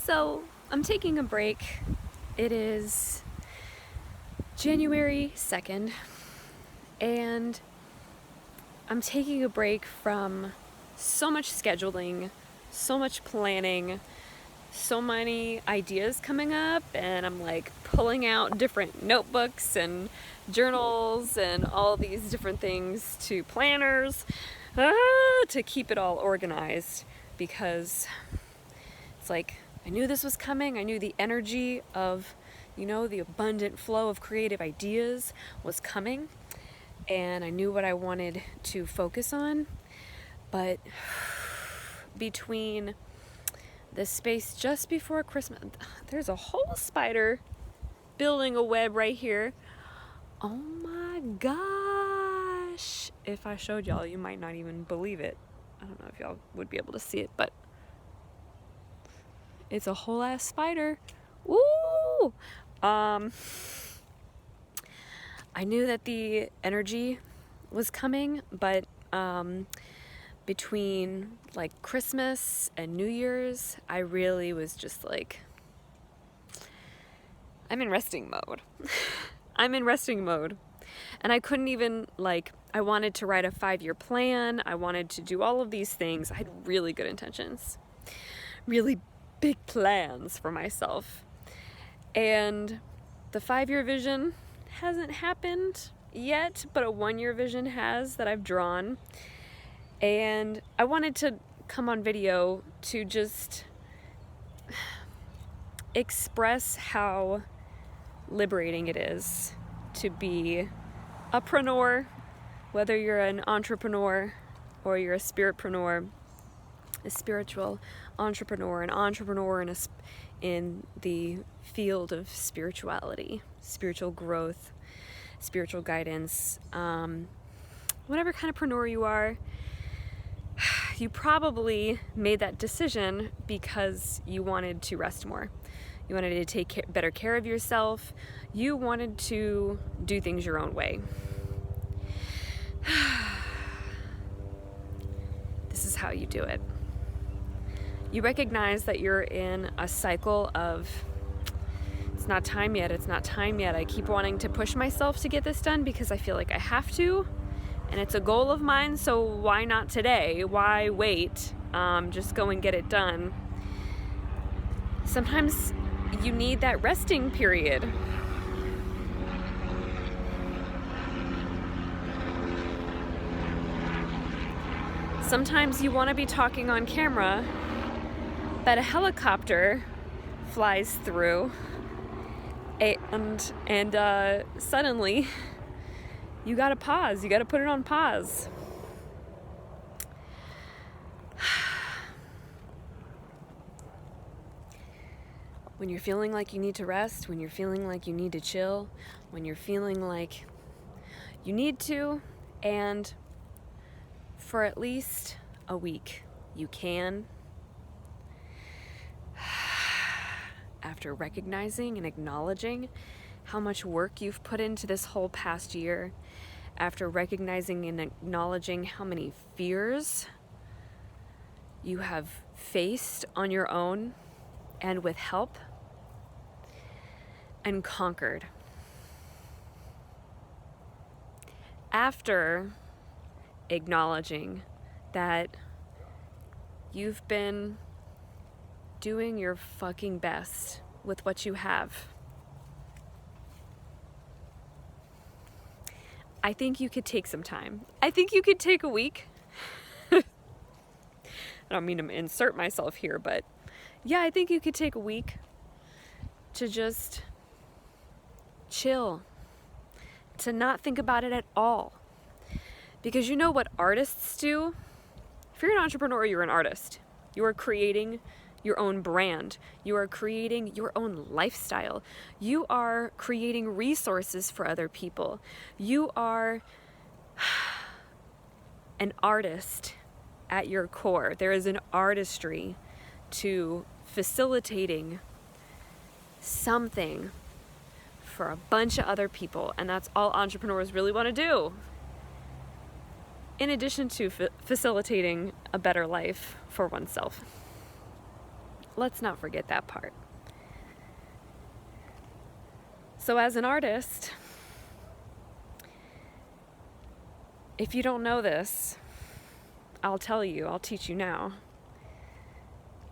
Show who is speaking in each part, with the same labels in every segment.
Speaker 1: So I'm taking a break. It is January 2nd, and I'm taking a break from so much scheduling, so much planning, so many ideas coming up, and I'm like pulling out different notebooks and journals and all these different things to planners to keep it all organized, because it's like I knew this was coming. I knew the energy of, the abundant flow of creative ideas was coming, and I knew what I wanted to focus on. But between the space just before Christmas, there's a whole spider building a web right here. Oh my gosh. If I showed y'all, you might not even believe it. I don't know if y'all would be able to see it, but it's a whole ass spider. Woo! I knew that the energy was coming, but between like Christmas and New Year's, I really was just like, I'm in resting mode. I'm in resting mode. And I couldn't even, I wanted to write a 5-year plan. I wanted to do all of these things. I had really good intentions, really big plans for myself. And the 5-year vision hasn't happened yet, but a 1-year vision has, that I've drawn. And I wanted to come on video to just express how liberating it is to be a preneur, whether you're an entrepreneur or you're a spiritpreneur, a spiritual entrepreneur, an entrepreneur in the field of spirituality, spiritual growth, spiritual guidance, whatever kind of preneur you are. You probably made that decision because you wanted to rest more. You wanted to take better care of yourself. You wanted to do things your own way. This is how you do it. You recognize that you're in a cycle of, it's not time yet, it's not time yet. I keep wanting to push myself to get this done because I feel like I have to. And it's a goal of mine, so why not today? Why wait? Just go and get it done. Sometimes you need that resting period. Sometimes you want to be talking on camera, but a helicopter flies through, and suddenly you gotta pause. You gotta put it on pause. When you're feeling like you need to rest, when you're feeling like you need to chill, when you're feeling like you need to, and for at least a week, you can. After recognizing and acknowledging how much work you've put into this whole past year, after recognizing and acknowledging how many fears you have faced on your own and with help, and conquered. After acknowledging that you've been doing your fucking best with what you have, I think you could take some time. I think you could take a week. I don't mean to insert myself here, but yeah, I think you could take a week to just chill, to not think about it at all. Because you know what artists do? If you're an entrepreneur, you're an artist. You are creating your own brand. You are creating your own lifestyle. You are creating resources for other people. You are an artist at your core. There is an artistry to facilitating something for a bunch of other people, and that's all entrepreneurs really want to do. In addition to facilitating a better life for oneself. let's not forget that part. So as an artist, if you don't know this, I'll teach you now.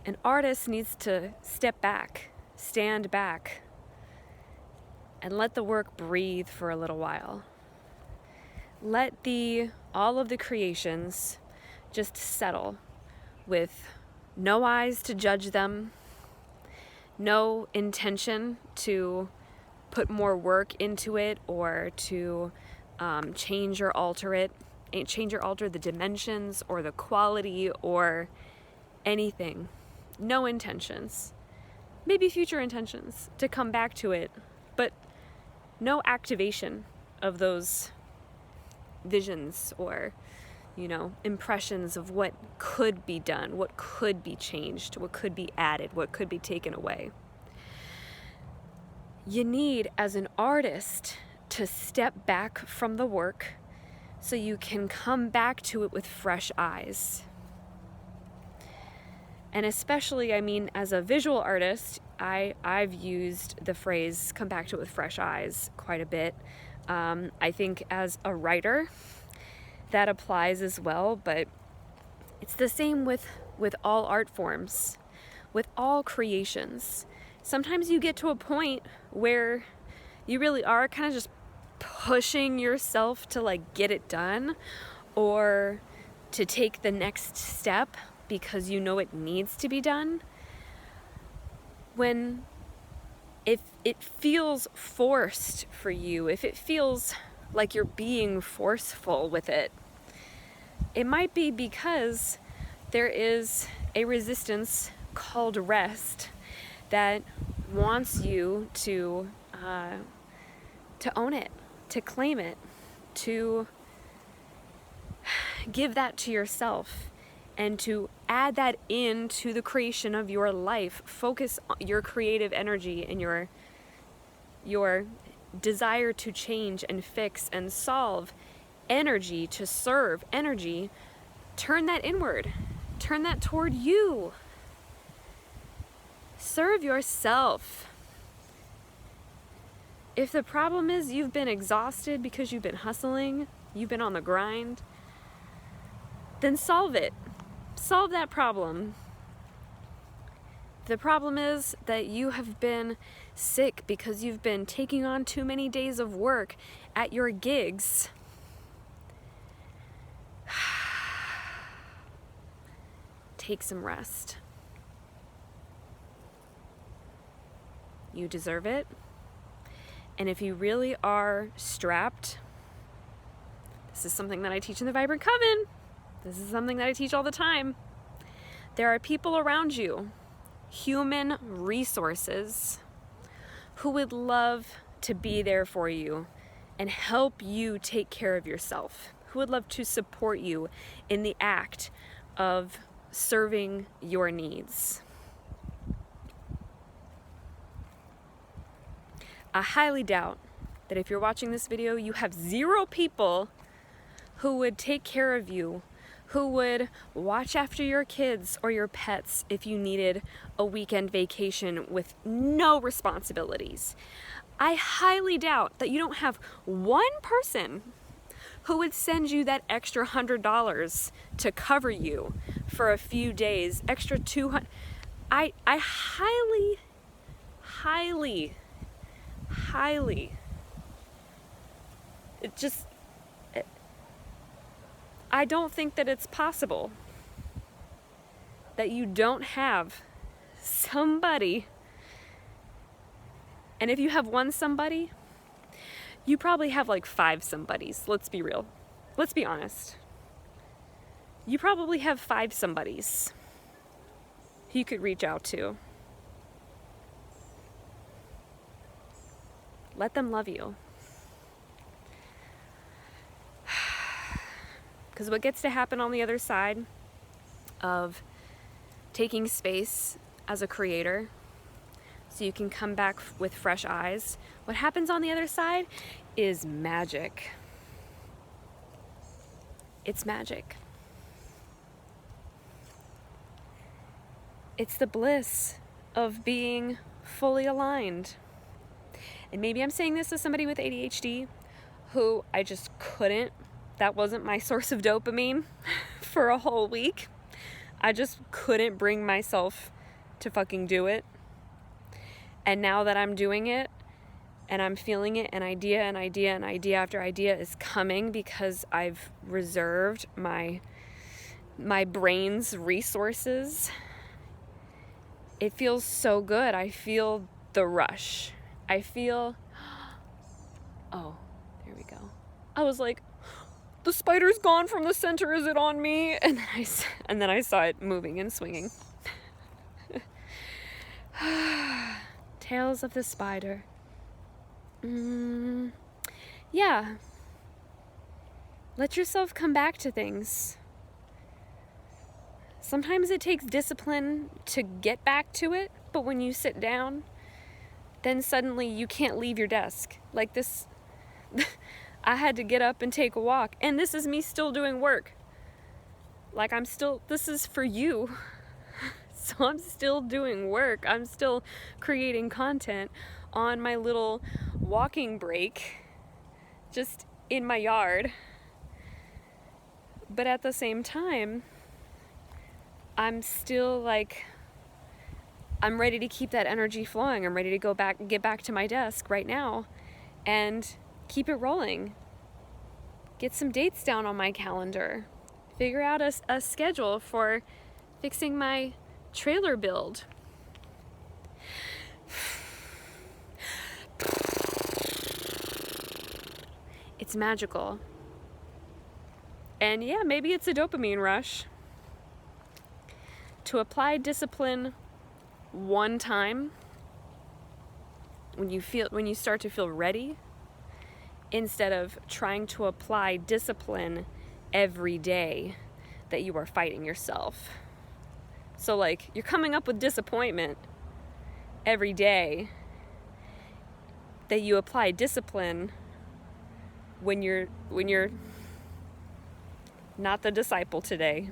Speaker 1: An artist needs to step back, stand back, and let the work breathe for a little while. Let all of the creations just settle with no eyes to judge them, no intention to put more work into it or to change or alter the dimensions or the quality or anything. No intentions. Maybe future intentions to come back to it, but no activation of those visions or, impressions of what could be done, what could be changed, what could be added, what could be taken away. You need, as an artist, to step back from the work so you can come back to it with fresh eyes. And especially, as a visual artist, I've used the phrase come back to it with fresh eyes quite a bit. I think as a writer, that applies as well, but it's the same with all art forms, with all creations. Sometimes you get to a point where you really are kind of just pushing yourself to get it done or to take the next step because it needs to be done. When if it feels forced for you, if it feels like you're being forceful with it, it might be because there is a resistance called rest that wants you to own it, to claim it, to give that to yourself, and to add that into the creation of your life. Focus your creative energy and your desire to change and fix and solve energy, to serve energy. Turn that inward. Turn that toward you. Serve yourself. If the problem is you've been exhausted because you've been hustling, you've been on the grind, then solve it. Solve that problem. If the problem is that you have been sick because you've been taking on too many days of work at your gigs, take some rest. You deserve it. And if you really are strapped, this is something that I teach in the Vibrant Coven. This is something that I teach all the time. There are people around you, human resources, who would love to be there for you and help you take care of yourself, who would love to support you in the act of serving your needs. I highly doubt that if you're watching this video, you have 0 people who would take care of you, who would watch after your kids or your pets if you needed a weekend vacation with no responsibilities. I highly doubt that you don't have one person who would send you that extra $100 to cover you for a few days, extra $200. I highly I don't think that it's possible that you don't have somebody. And if you have one somebody, you probably have 5 somebodies. Let's be real. Let's be honest. You probably have 5 somebodies who you could reach out to. Let them love you. Because what gets to happen on the other side of taking space as a creator so you can come back with fresh eyes, what happens on the other side is magic. It's magic. It's the bliss of being fully aligned. And maybe I'm saying this as somebody with ADHD who I just couldn't, that wasn't my source of dopamine for a whole week. I just couldn't bring myself to fucking do it. And now that I'm doing it and I'm feeling it, and idea after idea is coming because I've reserved my brain's resources, it feels so good. I feel the rush. I feel, oh, there we go. I was like, the spider's gone from the center, is it on me? And then I saw it moving and swinging. Tales of the spider. Yeah. Let yourself come back to things. Sometimes it takes discipline to get back to it, but when you sit down, then suddenly you can't leave your desk. Like this, I had to get up and take a walk, and this is me still doing work. Like this is for you. So I'm still doing work. I'm still creating content on my little walking break, just in my yard. But at the same time, I'm still like, I'm ready to keep that energy flowing. I'm ready to get back to my desk right now and keep it rolling. Get some dates down on my calendar. Figure out a schedule for fixing my trailer build. It's magical. And yeah, maybe it's a dopamine rush. To apply discipline one time, when you start to feel ready, instead of trying to apply discipline every day that you are fighting yourself. So like, you're coming up with disappointment every day that you apply discipline when you're not the disciple today.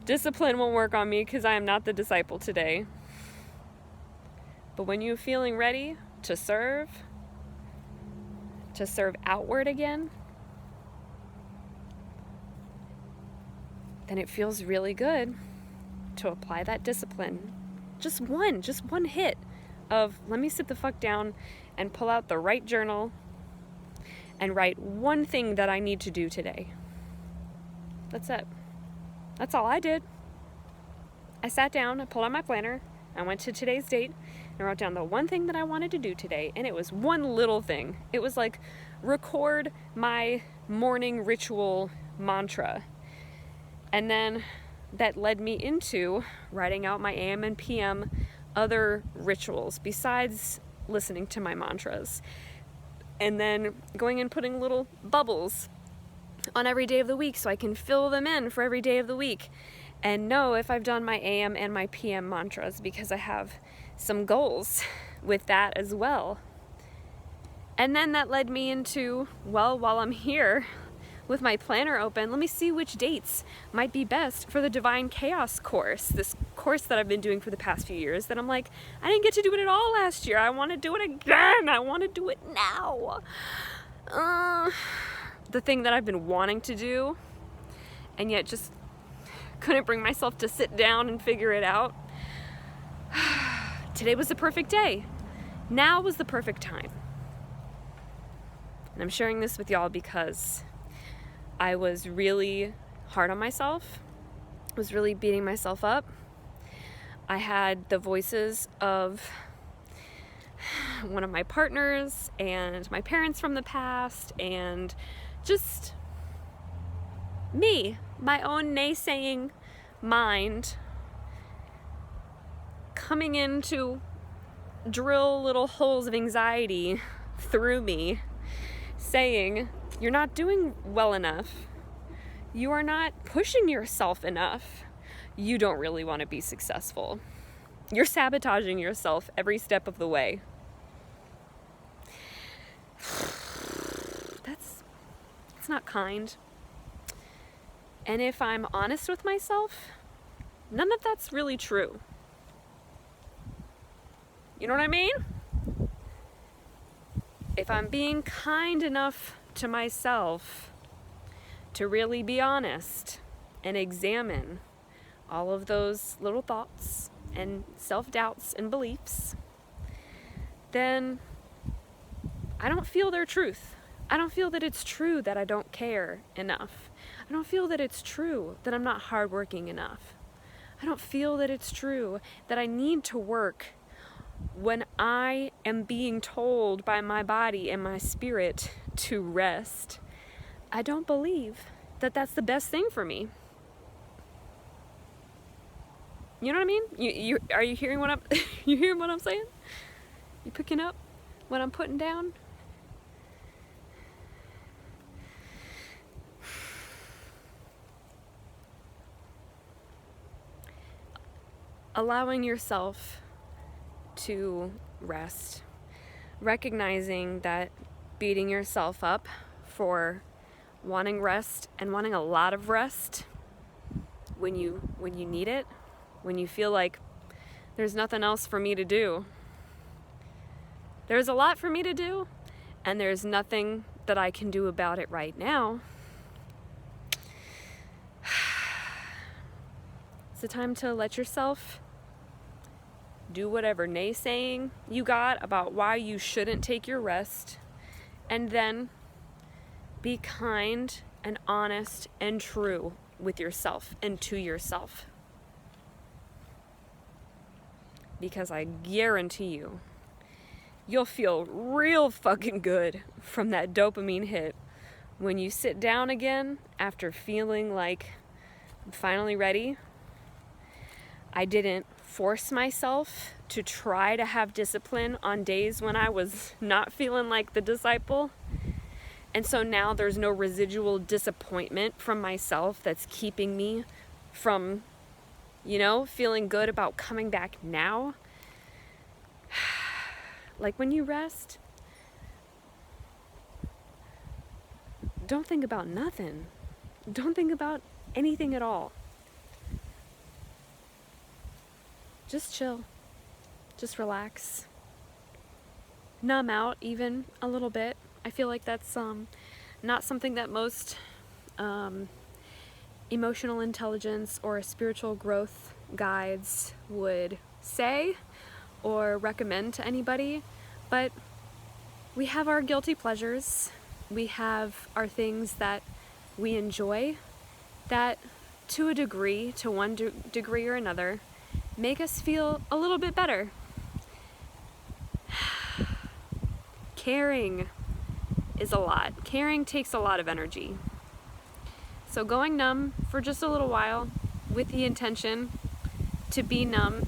Speaker 1: Discipline won't work on me because I am not the disciple today. But when you're feeling ready to serve outward again, then it feels really good to apply that discipline. Just one hit of, let me sit the fuck down and pull out the right journal and write one thing that I need to do today. That's it. That's all I did. I sat down, I pulled out my planner, I went to today's date, and wrote down the one thing that I wanted to do today, and it was one little thing. It was like, record my morning ritual mantra. And then that led me into writing out my AM and PM other rituals besides listening to my mantras. And then going and putting little bubbles on every day of the week so I can fill them in for every day of the week and know if I've done my AM and my PM mantras, because I have some goals with that as well. And then that led me into, well, while I'm here with my planner open, let me see which dates might be best for the Divine Chaos course, this course that I've been doing for the past few years that I'm like, I didn't get to do it at all last year. I want to do it again. I want to do it now. The thing that I've been wanting to do and yet just couldn't bring myself to sit down and figure it out. Today was the perfect day. Now was the perfect time. And I'm sharing this with y'all because I was really hard on myself. I was really beating myself up. I had the voices of one of my partners and my parents from the past and just me, my own naysaying mind coming in to drill little holes of anxiety through me, saying, you're not doing well enough. You are not pushing yourself enough. You don't really want to be successful. You're sabotaging yourself every step of the way. That's not kind. And if I'm honest with myself, none of that's really true. You know what I mean? If I'm being kind enough to myself to really be honest and examine all of those little thoughts and self-doubts and beliefs, then I don't feel their truth. I don't feel that it's true that I don't care enough. I don't feel that it's true that I'm not hardworking enough. I don't feel that it's true that I need to work when I am being told by my body and my spirit to rest. I don't believe that that's the best thing for me. You know what I mean? You are you hearing what I'm you hearing what I'm saying? You picking up what I'm putting down? Allowing yourself to rest, recognizing that beating yourself up for wanting rest and wanting a lot of rest when you need it, when you feel like there's nothing else for me to do. There's a lot for me to do, and there's nothing that I can do about it right now. It's the time to let yourself do whatever naysaying you got about why you shouldn't take your rest, and then be kind and honest and true with yourself and to yourself. Because I guarantee you, you'll feel real fucking good from that dopamine hit when you sit down again after feeling like I'm finally ready. I didn't force myself to try to have discipline on days when I was not feeling like the disciple. And so now there's no residual disappointment from myself that's keeping me from, feeling good about coming back now. Like when you rest, don't think about nothing. Don't think about anything at all. Just chill. Just relax. Numb out even a little bit. I feel like that's not something that most emotional intelligence or spiritual growth guides would say or recommend to anybody, but we have our guilty pleasures. We have our things that we enjoy that to a degree, to one degree or another, make us feel a little bit better. Caring is a lot. Caring takes a lot of energy. So going numb for just a little while with the intention to be numb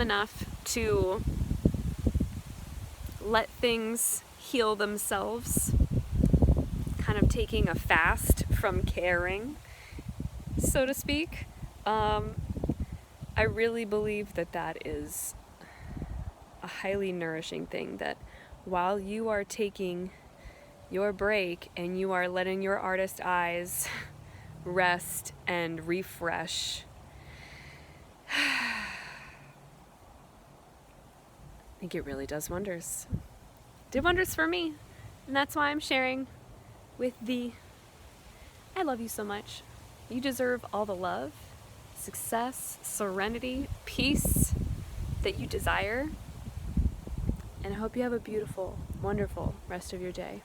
Speaker 1: enough to let things heal themselves, kind of taking a fast from caring, so to speak. I really believe that is a highly nourishing thing, that while you are taking your break and you are letting your artist eyes rest and refresh, I think it really does wonders. Did wonders for me, and that's why I'm sharing with thee. I love you so much. You deserve all the love, success, serenity, peace that you desire. And I hope you have a beautiful, wonderful rest of your day.